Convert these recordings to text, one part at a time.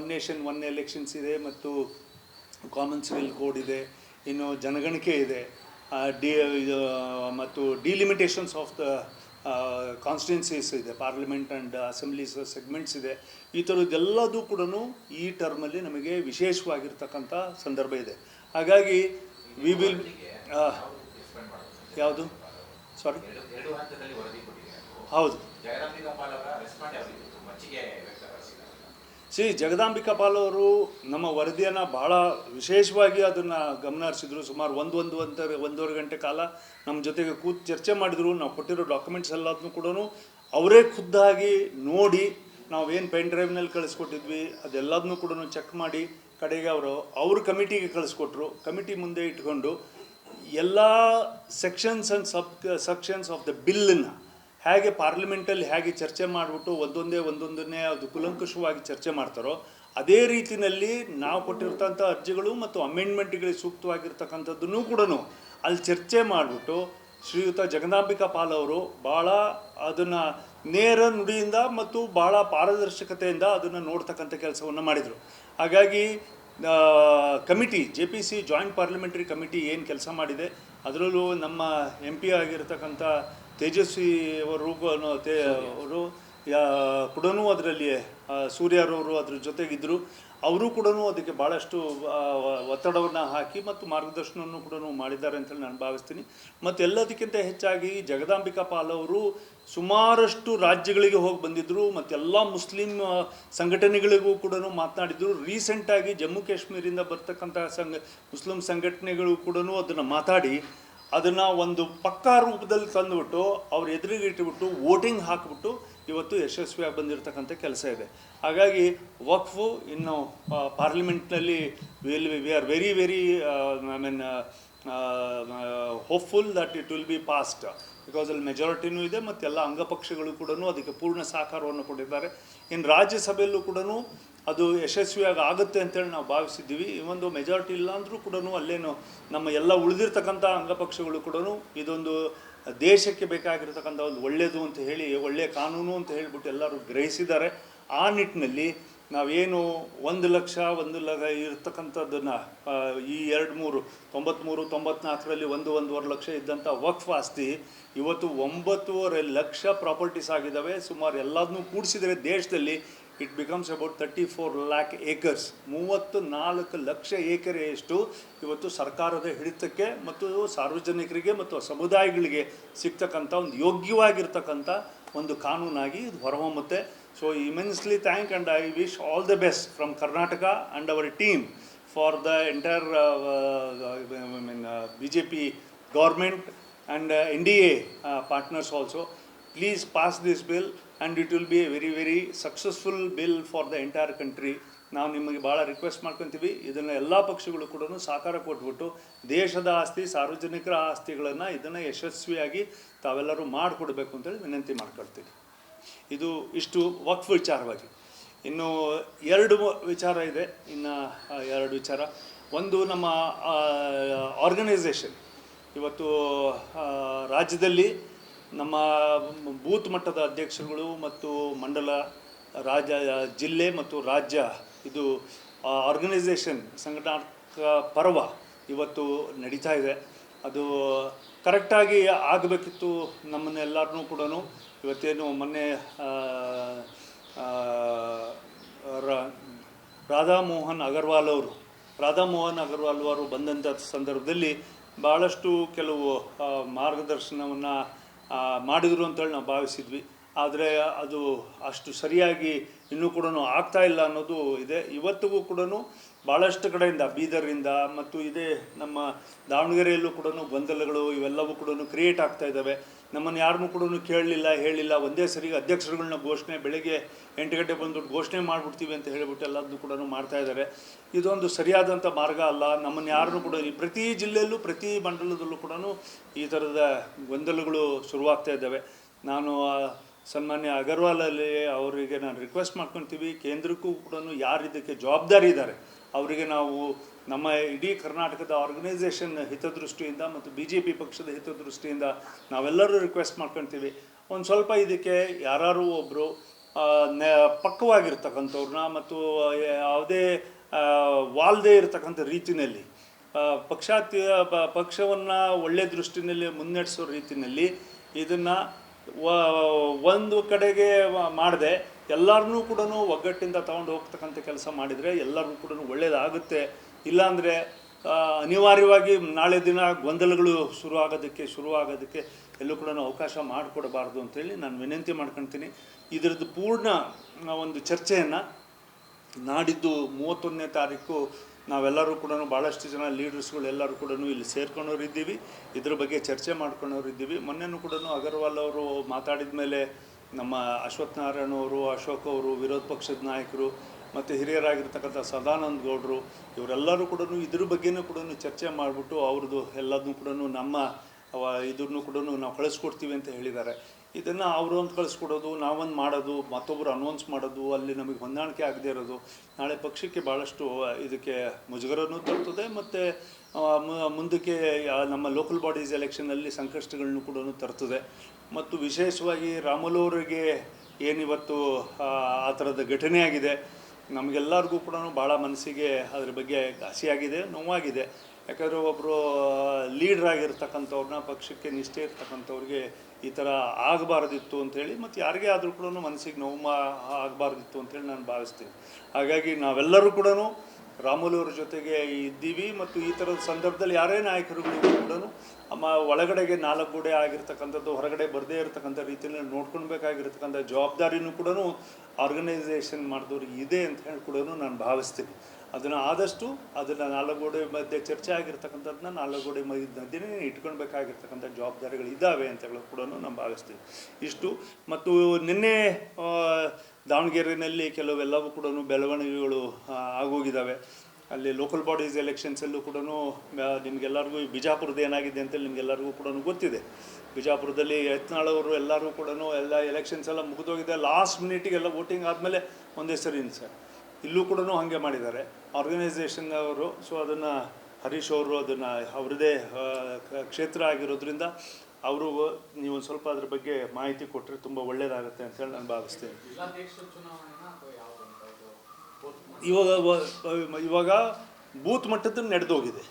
One nation one elections ಇದೆ, ಮತ್ತು common civil code ಇದೆ, ಇನ್ನು ಜನಗಣತಿ ಇದೆ, ಮತ್ತು ಡಿಲಿಮಿಟೇಷನ್ಸ್ ಆಫ್ ದ ಕಾನ್ಸ್ಟಿಟ್ಯೂನ್ಸೀಸ್ ಇದೆ, ಪಾರ್ಲಿಮೆಂಟ್ ಆ್ಯಂಡ್ ಅಸೆಂಬ್ಲೀಸ್ ಸೆಗ್ಮೆಂಟ್ಸ್ ಇದೆ. ಈ ಥರದ್ದೆಲ್ಲದೂ ಕೂಡ ಈ ಟರ್ಮಲ್ಲಿ ನಮಗೆ ವಿಶೇಷವಾಗಿರ್ತಕ್ಕಂಥ ಸಂದರ್ಭ ಇದೆ. ಹಾಗಾಗಿ ವಿ ವಿಲ್ ಯಾವುದು ಸಾರಿ ಹೌದು ಜಗದಾಂಬಿಕಾ ಪಾಲ್ ಅವರು ನಮ್ಮ ವರದಿಯನ್ನು ಭಾಳ ವಿಶೇಷವಾಗಿ ಅದನ್ನು ಗಮನ ಹರಿಸಿದ್ರು. ಸುಮಾರು ಒಂದೂವರೆ ಗಂಟೆ ಕಾಲ ನಮ್ಮ ಜೊತೆಗೆ ಕೂತು ಚರ್ಚೆ ಮಾಡಿದರು. ನಾವು ಕೊಟ್ಟಿರೋ ಡಾಕ್ಯುಮೆಂಟ್ಸ್ ಎಲ್ಲದನ್ನು ಕೂಡ ಅವರೇ ಖುದ್ದಾಗಿ ನೋಡಿ, ನಾವೇನು ಪೆನ್ ಡ್ರೈವ್ನಲ್ಲಿ ಕಳಿಸ್ಕೊಟ್ಟಿದ್ವಿ ಅದೆಲ್ಲದನ್ನೂ ಕೂಡ ಚೆಕ್ ಮಾಡಿ ಕಡೆಗೆ ಅವ್ರ ಕಮಿಟಿಗೆ ಕಳಿಸ್ಕೊಟ್ರು. ಕಮಿಟಿ ಮುಂದೆ ಇಟ್ಕೊಂಡು ಎಲ್ಲ sections and sections of the ಬಿಲ್ಲನ್ನು ಹೇಗೆ ಪಾರ್ಲಿಮೆಂಟಲ್ಲಿ ಹೇಗೆ ಚರ್ಚೆ ಮಾಡಿಬಿಟ್ಟು ಒಂದೊಂದನ್ನೇ ಅದು ಕುಲಂಕುಷವಾಗಿ ಚರ್ಚೆ ಮಾಡ್ತಾರೋ, ಅದೇ ರೀತಿಯಲ್ಲಿ ನಾವು ಕೊಟ್ಟಿರ್ತಂಥ ಅರ್ಜಿಗಳು ಮತ್ತು ಅಮೆಂಡ್ಮೆಂಟ್ಗಳಿಗೆ ಸೂಕ್ತವಾಗಿರ್ತಕ್ಕಂಥದ್ದನ್ನು ಕೂಡ ಅಲ್ಲಿ ಚರ್ಚೆ ಮಾಡಿಬಿಟ್ಟು ಶ್ರೀಯುತ ಜಗದಾಂಬಿಕಾ ಪಾಲ್ ಅವರು ಭಾಳ ಅದನ್ನು ನೇರ ನುಡಿಯಿಂದ ಮತ್ತು ಭಾಳ ಪಾರದರ್ಶಕತೆಯಿಂದ ಅದನ್ನು ನೋಡ್ತಕ್ಕಂಥ ಕೆಲಸವನ್ನು ಮಾಡಿದರು. ಹಾಗಾಗಿ committee JPC joint parliamentary committee ಏನು ಕೆಲಸ ಮಾಡಿದೆ, ಅದರಲ್ಲೂ ನಮ್ಮ MP ಆಗಿರ್ತಕ್ಕಂಥ ತೇಜಸ್ವಿ ಅವರು ಕೂಡ ಅದರಲ್ಲಿ ಸೂರ್ಯರವರು ಅದ್ರ ಜೊತೆಗಿದ್ದರು. ಅವರು ಕೂಡ ಅದಕ್ಕೆ ಭಾಳಷ್ಟು ಒತ್ತಡವನ್ನು ಹಾಕಿ ಮತ್ತು ಮಾರ್ಗದರ್ಶನವನ್ನು ಕೂಡ ಮಾಡಿದ್ದಾರೆ ಅಂತೇಳಿ ನಾನು ಭಾವಿಸ್ತೀನಿ. ಮತ್ತು ಎಲ್ಲದಕ್ಕಿಂತ ಹೆಚ್ಚಾಗಿ ಜಗದಾಂಬಿಕಾ ಪಾಲ್ ಅವರು ಸುಮಾರಷ್ಟು ರಾಜ್ಯಗಳಿಗೆ ಹೋಗಿ ಬಂದಿದ್ದರು ಮತ್ತು ಎಲ್ಲ ಮುಸ್ಲಿಂ ಸಂಘಟನೆಗಳಿಗೂ ಕೂಡ ಮಾತನಾಡಿದರು. ರೀಸೆಂಟಾಗಿ ಜಮ್ಮು ಕಾಶ್ಮೀರಿಂದ ಬರ್ತಕ್ಕಂಥ ಮುಸ್ಲಿಂ ಸಂಘಟನೆಗಳು ಕೂಡ ಅದನ್ನು ಮಾತಾಡಿ ಅದನ್ನು ಒಂದು ಪಕ್ಕಾ ರೂಪದಲ್ಲಿ ತಂದುಬಿಟ್ಟು ಅವ್ರ ಎದುರಿಗೆ ಇಟ್ಟುಬಿಟ್ಟು ವೋಟಿಂಗ್ ಹಾಕಿಬಿಟ್ಟು ಇವತ್ತು ಯಶಸ್ವಿಯಾಗಿ ಬಂದಿರತಕ್ಕಂಥ ಕೆಲಸ ಇದೆ. ಹಾಗಾಗಿ ವಕ್ಫು ಇನ್ನು ಪಾರ್ಲಿಮೆಂಟ್ನಲ್ಲಿ we are very I mean hopeful that it will be passed, because ಅಲ್ಲಿ ಮೆಜಾರಿಟಿನೂ ಇದೆ ಮತ್ತು ಎಲ್ಲ ಅಂಗಪಕ್ಷಗಳು ಕೂಡ ಅದಕ್ಕೆ ಪೂರ್ಣ ಸಹಕಾರವನ್ನು ಕೊಟ್ಟಿದ್ದಾರೆ. ಇನ್ನು ರಾಜ್ಯಸಭೆಯಲ್ಲೂ ಕೂಡ ಅದು ಯಶಸ್ವಿಯಾಗಿ ಆಗುತ್ತೆ ಅಂತೇಳಿ ನಾವು ಭಾವಿಸಿದ್ದೀವಿ. ಒಂದು ಮೆಜಾರಿಟಿ ಇಲ್ಲ ಅಂದರೂ ಕೂಡ ಅಲ್ಲೇನು ನಮ್ಮ ಎಲ್ಲ ಉಳಿದಿರ್ತಕ್ಕಂಥ ಅಂಗಪಕ್ಷಗಳು ಕೂಡ ಇದೊಂದು ದೇಶಕ್ಕೆ ಬೇಕಾಗಿರ್ತಕ್ಕಂಥ ಒಂದು ಒಳ್ಳೆಯದು ಅಂತ ಹೇಳಿ, ಒಳ್ಳೆಯ ಕಾನೂನು ಅಂತ ಹೇಳಿಬಿಟ್ಟು ಎಲ್ಲರೂ ಗ್ರಹಿಸಿದ್ದಾರೆ. ಆ ನಿಟ್ಟಿನಲ್ಲಿ ನಾವೇನು 1 ಲಕ್ಷ ಇರ್ತಕ್ಕಂಥದ್ದನ್ನು ಈ 93-94ರಲ್ಲಿ 1.5 ಲಕ್ಷ ಇದ್ದಂಥ ವಕ್ಫ್ ಆಸ್ತಿ ಇವತ್ತು 9.5 ಲಕ್ಷ ಪ್ರಾಪರ್ಟೀಸ್ ಆಗಿದ್ದಾವೆ. ಸುಮಾರು ಎಲ್ಲದನ್ನೂ ಕೂಡಿಸಿದರೆ ದೇಶದಲ್ಲಿ it becomes about 34 lakh acres, 34 lakh ಎಕರೆಯಷ್ಟು ಇವತ್ತು ಸರ್ಕಾರದ ಹಿಡಿತಕ್ಕೆ ಮತ್ತು ಸಾರ್ವಜನಿಕರಿಗೆ ಮತ್ತು ಸಮುದಾಯಗಳಿಗೆ ಸಿಗ್ತಕ್ಕಂಥ ಒಂದು ಯೋಗ್ಯವಾಗಿರ್ತಕ್ಕಂಥ ಒಂದು ಕಾನೂನಾಗಿ ಇದು ಹೊರಹೊಮ್ಮುತ್ತೆ. So immensely thank and I wish all the best from Karnataka and our team for the entire BJP government and NDA partners also. Please pass this bill and it will be a very successful bill for the entire country. ನಾವು ನಿಮಗೆ ಭಾಳ request ಮಾಡ್ಕೊತೀವಿ, ಇದನ್ನು ಎಲ್ಲ ಪಕ್ಷಗಳು ಕೂಡ ಸಹಕಾರ ಕೊಟ್ಬಿಟ್ಟು ದೇಶದ ಆಸ್ತಿ, ಸಾರ್ವಜನಿಕರ ಆಸ್ತಿಗಳನ್ನು ಇದನ್ನು ಯಶಸ್ವಿಯಾಗಿ ತಾವೆಲ್ಲರೂ ಮಾಡಿಕೊಡ್ಬೇಕು ಅಂತೇಳಿ ವಿನಂತಿ ಮಾಡ್ಕೊಳ್ತೀವಿ. ಇದು ಇಷ್ಟು ವಕ್ಫ್ ವಿಚಾರವಾಗಿ. ಇನ್ನು 2 ವಿಚಾರ ಇದೆ. ಇನ್ನು 2 ವಿಚಾರ. ಒಂದು, ನಮ್ಮ ಆರ್ಗನೈಸೇಷನ್ ಇವತ್ತು ರಾಜ್ಯದಲ್ಲಿ ನಮ್ಮ ಬೂತ್ ಮಟ್ಟದ ಅಧ್ಯಕ್ಷರುಗಳು ಮತ್ತು ಮಂಡಲ, ಜಿಲ್ಲೆ ಮತ್ತು ರಾಜ್ಯ, ಇದು ಆರ್ಗನೈಸೇಷನ್ ಸಂಘಟನಾತ್ಮಕ ಪರ್ವ ಇವತ್ತು ನಡೀತಾ ಇದೆ. ಅದು ಕರೆಕ್ಟಾಗಿ ಆಗಬೇಕಿತ್ತು. ನಮ್ಮನ್ನೆಲ್ಲರನ್ನೂ ಕೂಡ ಇವತ್ತೇನು ಮೊನ್ನೆ ರಾಧಾ ಮೋಹನ್ ಅಗರ್ವಾಲ್ ಅವರು ಬಂದಂಥ ಸಂದರ್ಭದಲ್ಲಿ ಭಾಳಷ್ಟು ಕೆಲವು ಮಾರ್ಗದರ್ಶನವನ್ನು ಮಾಡಿದರು ಅಂತೇಳಿ ನಾವು ಭಾವಿಸಿದ್ವಿ. ಆದರೆ ಅದು ಅಷ್ಟು ಸರಿಯಾಗಿ ಇನ್ನೂ ಕೂಡ ಆಗ್ತಾ ಇಲ್ಲ ಅನ್ನೋದು ಇದೆ. ಇವತ್ತಿಗೂ ಕೂಡ ಭಾಳಷ್ಟು ಕಡೆಯಿಂದ, ಬೀದರಿಂದ ಮತ್ತು ಇದೇ ನಮ್ಮ ದಾವಣಗೆರೆಯಲ್ಲೂ ಕೂಡ ಗೊಂದಲಗಳು ಇವೆಲ್ಲವೂ ಕೂಡ ಕ್ರಿಯೇಟ್ ಆಗ್ತಾ ಇದ್ದಾವೆ. ನಮ್ಮನ್ನು ಯಾರನ್ನೂ ಕೂಡ ಹೇಳಿಲ್ಲ. ಒಂದೇ ಸರಿಗೆ ಅಧ್ಯಕ್ಷರುಗಳನ್ನ ಘೋಷಣೆ ಬೆಳಗ್ಗೆ 8 ಗಂಟೆ ಬಂದುಬಿಟ್ಟು ಘೋಷಣೆ ಮಾಡಿಬಿಡ್ತೀವಿ ಅಂತ ಹೇಳಿಬಿಟ್ಟು ಎಲ್ಲದನ್ನು ಕೂಡ ಮಾಡ್ತಾ ಇದ್ದಾರೆ. ಇದೊಂದು ಸರಿಯಾದಂಥ ಮಾರ್ಗ ಅಲ್ಲ. ನಮ್ಮನ್ನು ಯಾರನ್ನೂ ಕೂಡ ಪ್ರತಿ ಜಿಲ್ಲೆಯಲ್ಲೂ ಪ್ರತಿ ಮಂಡಲದಲ್ಲೂ ಕೂಡ ಈ ಥರದ ಗೊಂದಲಗಳು ಶುರುವಾಗ್ತಾ ಇದ್ದಾವೆ. ನಾನು ಸನ್ಮಾನ್ಯ ಅಗರ್ವಾಲಲ್ಲಿ ಅವರಿಗೆ ನಾನು ರಿಕ್ವೆಸ್ಟ್ ಮಾಡ್ಕೊತೀವಿ, ಕೇಂದ್ರಕ್ಕೂ ಕೂಡ ಯಾರು ಇದಕ್ಕೆ ಜವಾಬ್ದಾರಿ ಇದ್ದಾರೆ ಅವರಿಗೆ ನಾವು ನಮ್ಮ ಇಡೀ ಕರ್ನಾಟಕದ ಆರ್ಗನೈಸೇಷನ್ ಹಿತದೃಷ್ಟಿಯಿಂದ ಮತ್ತು BJP ಪಕ್ಷದ ಹಿತದೃಷ್ಟಿಯಿಂದ ನಾವೆಲ್ಲರೂ ರಿಕ್ವೆಸ್ಟ್ ಮಾಡ್ಕೊತೀವಿ, ಒಂದು ಸ್ವಲ್ಪ ಇದಕ್ಕೆ ಯಾರು ಒಬ್ಬರು ಪಕ್ವವಾಗಿರ್ತಕ್ಕಂಥವ್ರನ್ನ ಮತ್ತು ಯಾವುದೇ ವಾಲ್ದೇ ಇರತಕ್ಕಂಥ ರೀತಿಯಲ್ಲಿ ಪಕ್ಷವನ್ನು ಒಳ್ಳೆಯ ದೃಷ್ಟಿನಲ್ಲಿ ಮುನ್ನಡೆಸೋ ರೀತಿಯಲ್ಲಿ ಇದನ್ನು ಒಂದು ಕಡೆಗೆ ಮಾಡದೆ ಎಲ್ಲರನ್ನೂ ಕೂಡ ಒಗ್ಗಟ್ಟಿಂದ ತಗೊಂಡು ಹೋಗ್ತಕ್ಕಂಥ ಕೆಲಸ ಮಾಡಿದರೆ ಎಲ್ಲರಿಗೂ ಕೂಡ ಒಳ್ಳೆಯದಾಗುತ್ತೆ. ಇಲ್ಲಾಂದರೆ ಅನಿವಾರ್ಯವಾಗಿ ನಾಳೆ ದಿನ ಗೊಂದಲಗಳು ಶುರುವಾಗೋದಕ್ಕೆ ಎಲ್ಲೂ ಕೂಡ ಅವಕಾಶ ಮಾಡಿಕೊಡಬಾರ್ದು ಅಂತೇಳಿ ನಾನು ವಿನಂತಿ ಮಾಡ್ಕೊಳ್ತೀನಿ. ಇದರದ್ದು ಪೂರ್ಣ ಒಂದು ಚರ್ಚೆಯನ್ನು ನಾಡಿದ್ದು 31ನೇ ತಾರೀಕು ನಾವೆಲ್ಲರೂ ಕೂಡ ಭಾಳಷ್ಟು ಜನ ಲೀಡರ್ಸ್ಗಳು ಎಲ್ಲರೂ ಕೂಡ ಇಲ್ಲಿ ಸೇರ್ಕೊಂಡವ್ರಿದ್ದೀವಿ. ಇದ್ರ ಬಗ್ಗೆ ಚರ್ಚೆ ಮಾಡ್ಕೊಂಡವ್ರಿದ್ದೀವಿ. ಮೊನ್ನೆನೂ ಕೂಡ ಅಗರ್ವಾಲ್ ಅವರು ಮಾತಾಡಿದ ಮೇಲೆ ನಮ್ಮ ಅಶ್ವಥ್ ನಾರಾಯಣ ಅವರು, ಅಶೋಕ್ ಅವರು, ವಿರೋಧ ಪಕ್ಷದ ನಾಯಕರು ಮತ್ತು ಹಿರಿಯರಾಗಿರ್ತಕ್ಕಂಥ ಸದಾನಂದ ಗೌಡರು ಇವರೆಲ್ಲರೂ ಕೂಡ ಇದ್ರ ಬಗ್ಗೆನೂ ಕೂಡ ಚರ್ಚೆ ಮಾಡಿಬಿಟ್ಟು ಅವ್ರದ್ದು ಎಲ್ಲದನ್ನೂ ಕೂಡ ನಮ್ಮ ಇದನ್ನು ಕೂಡ ನಾವು ಕಳಿಸ್ಕೊಡ್ತೀವಿ ಅಂತ ಹೇಳಿದ್ದಾರೆ. ಇದನ್ನು ಅವರು ಒಂದು ಕಳಿಸ್ಕೊಡೋದು, ನಾವೊಂದು ಮಾಡೋದು, ಮತ್ತೊಬ್ಬರು ಅನೌನ್ಸ್ ಮಾಡೋದು, ಅಲ್ಲಿ ನಮಗೆ ಹೊಂದಾಣಿಕೆ ಆಗದೆ ಇರೋದು ನಾಳೆ ಪಕ್ಷಕ್ಕೆ ಭಾಳಷ್ಟು ಇದಕ್ಕೆ ಮುಜುಗರನೂ ತರ್ತದೆ ಮತ್ತು ಮುಂದಕ್ಕೆ ನಮ್ಮ ಲೋಕಲ್ ಬಾಡೀಸ್ ಎಲೆಕ್ಷನಲ್ಲಿ ಸಂಕಷ್ಟಗಳನ್ನು ಕೂಡ ತರ್ತದೆ. ಮತ್ತು ವಿಶೇಷವಾಗಿ ರಾಮುಲು ಅವರಿಗೆ ಏನಿವತ್ತು ಆ ಥರದ ಘಟನೆ ಆಗಿದೆ, ನಮಗೆಲ್ಲರಿಗೂ ಕೂಡ ಭಾಳ ಮನಸ್ಸಿಗೆ ಅದ್ರ ಬಗ್ಗೆ ಹಸಿಯಾಗಿದೆ, ನೋವಾಗಿದೆ. ಯಾಕಂದರೆ ಒಬ್ಬರು ಲೀಡ್ರ್ ಆಗಿರ್ತಕ್ಕಂಥವ್ರನ್ನ, ಪಕ್ಷಕ್ಕೆ ನಿಷ್ಠೆ ಇರ್ತಕ್ಕಂಥವ್ರಿಗೆ ಈ ಥರ ಆಗಬಾರ್ದಿತ್ತು ಅಂಥೇಳಿ, ಮತ್ತು ಯಾರಿಗೇ ಆದರೂ ಕೂಡ ಮನಸ್ಸಿಗೆ ನೋವು ಆಗಬಾರ್ದಿತ್ತು ಅಂತೇಳಿ ನಾನು ಭಾವಿಸ್ತೀನಿ. ಹಾಗಾಗಿ ನಾವೆಲ್ಲರೂ ಕೂಡ ರಾಮುಲು ಅವ್ರ ಜೊತೆಗೆ ಇದ್ದೀವಿ. ಮತ್ತು ಈ ಥರದ ಸಂದರ್ಭದಲ್ಲಿ ಯಾರೇ ನಾಯಕರುಗಳಿಗೂ ಕೂಡ ಒಳಗಡೆಗೆ 4 ಗೋಡೆ ಆಗಿರ್ತಕ್ಕಂಥದ್ದು, ಹೊರಗಡೆ ಬರದೇ ಇರತಕ್ಕಂಥ ರೀತಿಯಲ್ಲಿ ನೋಡ್ಕೊಳ್ಬೇಕಾಗಿರ್ತಕ್ಕಂಥ ಜವಾಬ್ದಾರಿನೂ ಕೂಡ ಆರ್ಗನೈಸೇಷನ್ ಮಾಡಿದವ್ರಿಗೆ ಇದೆ ಅಂತ ಹೇಳಿ ಕೂಡ ನಾನು ಭಾವಿಸ್ತೀನಿ. ಅದನ್ನು ಆದಷ್ಟು ಅದನ್ನು 4 ಗೋಡೆ ಮಧ್ಯೆ ಚರ್ಚೆ ಆಗಿರ್ತಕ್ಕಂಥದ್ದನ್ನ 4 ಗೋಡೆ ಮಧ್ಯೆ ಇಟ್ಕೊಳ್ಬೇಕಾಗಿರ್ತಕ್ಕಂಥ ಜವಾಬ್ದಾರಿಗಳು ಇದ್ದಾವೆ ಅಂತ ಹೇಳೋದು ಕೂಡ ನಾನು ಭಾವಿಸ್ತೀನಿ. ಇಷ್ಟು. ಮತ್ತು ನಿನ್ನೆ ದಾವಣಗೆರೆಯಲ್ಲಿ ಕೆಲವೆಲ್ಲವೂ ಕೂಡ ಬೆಳವಣಿಗೆಗಳು ಆಗೋಗಿದ್ದಾವೆ. ಅಲ್ಲಿ ಲೋಕಲ್ ಬಾಡೀಸ್ ಎಲೆಕ್ಷನ್ಸಲ್ಲೂ ಕೂಡ ನಿಮಗೆಲ್ಲರಿಗೂ ಬಿಜಾಪುರದ ಏನಾಗಿದೆ ಅಂತೇಳಿ ನಿಮಗೆಲ್ಲರಿಗೂ ಕೂಡ ಗೊತ್ತಿದೆ. ಬಿಜಾಪುರದಲ್ಲಿ ಯತ್ನಾಳ್ ಅವರು ಎಲ್ಲರೂ ಕೂಡ ಎಲ್ಲ ಎಲೆಕ್ಷನ್ಸ್ ಎಲ್ಲ ಮುಗಿದೋಗಿದೆ. ಲಾಸ್ಟ್ ಮಿನಿಟಿಗೆಲ್ಲ ವೋಟಿಂಗ್ ಆದಮೇಲೆ ಒಂದೇ ಸರಿ ಸರ್ ಇಲ್ಲೂ ಕೂಡ ಹಾಗೆ ಮಾಡಿದ್ದಾರೆ ಆರ್ಗನೈಸೇಷನ್ ಅವರು. ಸೊ ಅದನ್ನು ಹರೀಶ್ ಅವರು ಅದನ್ನು ಅವ್ರದ್ದೇ ಕ್ಷೇತ್ರ ಆಗಿರೋದ್ರಿಂದ ಅವರು ನೀವು ಒಂದು ಸ್ವಲ್ಪ ಅದ್ರ ಬಗ್ಗೆ ಮಾಹಿತಿ ಕೊಟ್ಟರೆ ತುಂಬ ಒಳ್ಳೆಯದಾಗುತ್ತೆ ಅಂತೇಳಿ ನಾನು ಭಾವಿಸ್ತೇನೆ. ಇವಾಗ ಬೂತ್ ಮಟ್ಟದ್ದು ನಡೆದೋಗಿದೆ.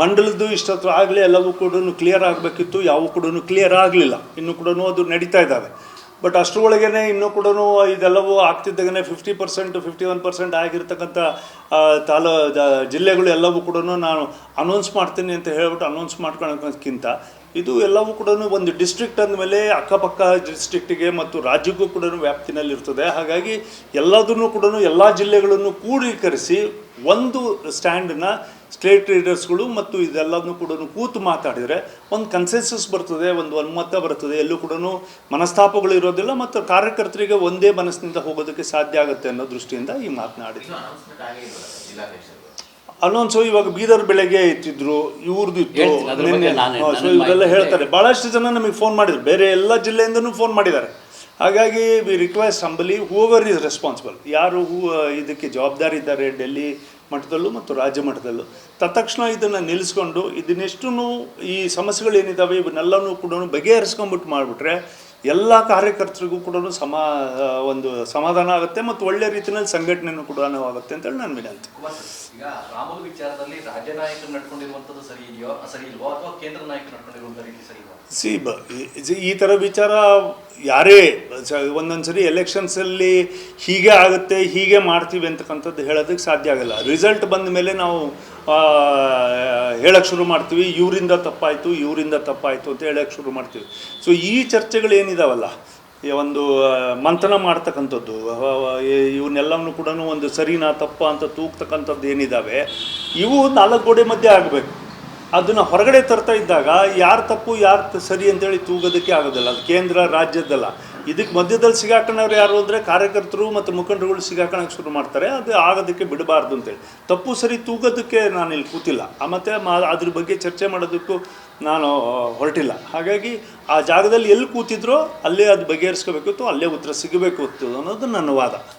ಮಂಡಲದ್ದು ಇಷ್ಟೊತ್ತು ಆಗಲೇ ಎಲ್ಲವೂ ಕೂಡ ಕ್ಲಿಯರ್ ಆಗಬೇಕಿತ್ತು, ಯಾವೂ ಕೂಡ ಕ್ಲಿಯರ್ ಆಗಲಿಲ್ಲ. ಇನ್ನೂ ಕೂಡ ಅದು ನಡೀತಾ ಇದ್ದಾವೆ. ಬಟ್ ಅಷ್ಟರೊಳಗೇ ಇನ್ನೂ ಕೂಡ ಇದೆಲ್ಲವೂ ಆಗ್ತಿದ್ದಾಗೇ 50% 51% ಆಗಿರ್ತಕ್ಕಂಥ ಜಿಲ್ಲೆಗಳು ಎಲ್ಲವೂ ಕೂಡ ನಾನು ಅನೌನ್ಸ್ ಮಾಡ್ತೀನಿ ಅಂತ ಹೇಳ್ಬಿಟ್ಟು ಅನೌನ್ಸ್ ಮಾಡ್ಕೊಳ್ಳೋಕ್ಕಿಂತ ಇದು ಎಲ್ಲವೂ ಕೂಡ ಒಂದು ಡಿಸ್ಟ್ರಿಕ್ಟ್ ಅಂದಮೇಲೆ ಅಕ್ಕಪಕ್ಕ ಡಿಸ್ಟ್ರಿಕ್ಟಿಗೆ ಮತ್ತು ರಾಜ್ಯಕ್ಕೂ ಕೂಡ ವ್ಯಾಪ್ತಿನಲ್ಲಿರ್ತದೆ. ಹಾಗಾಗಿ ಎಲ್ಲದನ್ನೂ ಕೂಡ ಎಲ್ಲ ಜಿಲ್ಲೆಗಳನ್ನು ಕೂಡೀಕರಿಸಿ ಒಂದು ಸ್ಟ್ಯಾಂಡನ್ನು ಸ್ಟೇಟ್ ಲೀಡರ್ಸ್ಗಳು ಮತ್ತು ಇದೆಲ್ಲದನ್ನು ಕೂಡ ಕೂತು ಮಾತಾಡಿದರೆ ಒಂದು ಕನ್ಸೆನ್ಸಸ್ ಬರ್ತದೆ, ಒಂದು ಒಮ್ಮತ ಬರ್ತದೆ. ಎಲ್ಲೂ ಕೂಡ ಮನಸ್ತಾಪಗಳು ಇರೋದಿಲ್ಲ ಮತ್ತು ಕಾರ್ಯಕರ್ತರಿಗೆ ಒಂದೇ ಮನಸ್ಸಿನಿಂದ ಹೋಗೋದಕ್ಕೆ ಸಾಧ್ಯ ಆಗುತ್ತೆ ಅನ್ನೋ ದೃಷ್ಟಿಯಿಂದ ಈ ಮಾತನಾಡಿದ್ರು. ಅನೌನ್ಸು ಇವಾಗ ಬೀದರ್ ಬೆಳಗ್ಗೆ ಇತ್ತಿದ್ರು, ಇವ್ರದ್ದು ಇತ್ತು ನಿನ್ನೆ. ಸೊ ಇವರೆಲ್ಲ ಹೇಳ್ತಾರೆ. ಭಾಳಷ್ಟು ಜನ ನಮಗೆ ಫೋನ್ ಮಾಡಿದ್ರು, ಬೇರೆ ಎಲ್ಲ ಜಿಲ್ಲೆಯಿಂದನೂ ಫೋನ್ ಮಾಡಿದ್ದಾರೆ. ಹಾಗಾಗಿ ವಿ ರಿಕ್ವೆಸ್ಟ್ ಹಂಬಲಿ ಹೂವರ್ ಈಸ್ ರೆಸ್ಪಾನ್ಸಿಬಲ್, ಯಾರು ಇದಕ್ಕೆ ಜವಾಬ್ದಾರಿ ಇದ್ದಾರೆ ಡೆಲ್ಲಿ ಮಟ್ಟದಲ್ಲೂ ಮತ್ತು ರಾಜ್ಯ ಮಟ್ಟದಲ್ಲೂ, ತತ್ಕ್ಷಣ ಇದನ್ನು ನಿಲ್ಲಿಸ್ಕೊಂಡು ಇದನ್ನೆಷ್ಟು ಈ ಸಮಸ್ಯೆಗಳೇನಿದ್ದಾವೆ ಇವನ್ನೆಲ್ಲನೂ ಕೂಡ ಬಗೆಹರಿಸ್ಕೊಂಬಿಟ್ಟು ಮಾಡಿಬಿಟ್ರೆ ಎಲ್ಲ ಕಾರ್ಯಕರ್ತರಿಗೂ ಕೂಡ ಒಂದು ಸಮಾಧಾನ ಆಗುತ್ತೆ ಮತ್ತು ಒಳ್ಳೆ ರೀತಿಯಲ್ಲಿ ಸಂಘಟನೆಯೂ ಕೂಡ ಆಗುತ್ತೆ ಅಂತೇಳಿ ನಾನು ವಿನಂತಿ. ಈಗ ರಾಮುಲು ವಿಚಾರದಲ್ಲಿ ರಾಜ್ಯ ನಾಯಕರು ನಡ್ಕೊಂಡಿರುವಂಥದ್ದು ಸರಿ ಇದೆಯೋ ಸರಿ ಇಲ್ವೋ ಅಥವಾ ಕೇಂದ್ರ ನಾಯಕರು ನಡ್ಕೊಂಡಿರುವಂಥ ರೀತಿ ಸರಿ ಇಲ್ವೋ? ಈ ಥರ ವಿಚಾರ ಯಾರೇ ಒಂದೊಂದು ಸರಿ ಎಲೆಕ್ಷನ್ಸಲ್ಲಿ ಹೀಗೆ ಆಗುತ್ತೆ, ಹೀಗೆ ಮಾಡ್ತೀವಿ ಅಂತಕ್ಕಂಥದ್ದು ಹೇಳೋದಕ್ಕೆ ಸಾಧ್ಯ ಆಗಲ್ಲ. ರಿಸಲ್ಟ್ ಬಂದ ಮೇಲೆ ನಾವು ಹೇಳೋಕ್ಕೆ ಶುರು ಮಾಡ್ತೀವಿ, ಇವರಿಂದ ತಪ್ಪಾಯಿತು ಅಂತ ಹೇಳೋಕ್ಕೆ ಶುರು ಮಾಡ್ತೀವಿ. ಸೊ ಈ ಚರ್ಚೆಗಳೇನಿದಾವಲ್ಲ, ಒಂದು ಮಂಥನ ಮಾಡ್ತಕ್ಕಂಥದ್ದು, ಇವನ್ನೆಲ್ಲವನ್ನೂ ಕೂಡ ಒಂದು ಸರಿನಾ ತಪ್ಪಾ ಅಂತ ತೂಗ್ತಕ್ಕಂಥದ್ದು ಏನಿದ್ದಾವೆ, ಇವು 4 ಗೋಡೆ ಮಧ್ಯೆ ಆಗಬೇಕು. ಅದನ್ನು ಹೊರಗಡೆ ತರ್ತಾ ಇದ್ದಾಗ ಯಾರು ತಪ್ಪು ಯಾರು ಸರಿ ಅಂತೇಳಿ ತೂಗೋದಕ್ಕೆ ಆಗೋದಿಲ್ಲ. ಅದು ಕೇಂದ್ರ ರಾಜ್ಯದ್ದಲ್ಲ. ಇದಕ್ಕೆ ಮಧ್ಯದಲ್ಲಿ ಸಿಗಾಕೊಳ್ಳೋರು ಯಾರು ಅಂದರೆ ಕಾರ್ಯಕರ್ತರು ಮತ್ತು ಮುಖಂಡರುಗಳು ಸಿಗಾಕೊಳ್ಳೋಕೆ ಶುರು ಮಾಡ್ತಾರೆ. ಅದು ಆಗೋದಕ್ಕೆ ಬಿಡಬಾರ್ದು ಅಂತೇಳಿ ತಪ್ಪು ಸರಿ ತೂಗೋದಕ್ಕೆ ನಾನು ಇಲ್ಲಿ ಕೂತಿಲ್ಲ, ಮತ್ತು ಅದ್ರ ಬಗ್ಗೆ ಚರ್ಚೆ ಮಾಡೋದಕ್ಕೂ ನಾನು ಹೊರಟಿಲ್ಲ. ಹಾಗಾಗಿ ಆ ಜಾಗದಲ್ಲಿ ಎಲ್ಲಿ ಕೂತಿದ್ರೋ ಅಲ್ಲೇ ಅದು ಬಗೆಹರಿಸ್ಕೋಬೇಕಿತ್ತು, ಅಲ್ಲೇ ಉತ್ತರ ಸಿಗಬೇಕು ಅನ್ನೋದು ನನ್ನ ವಾದ.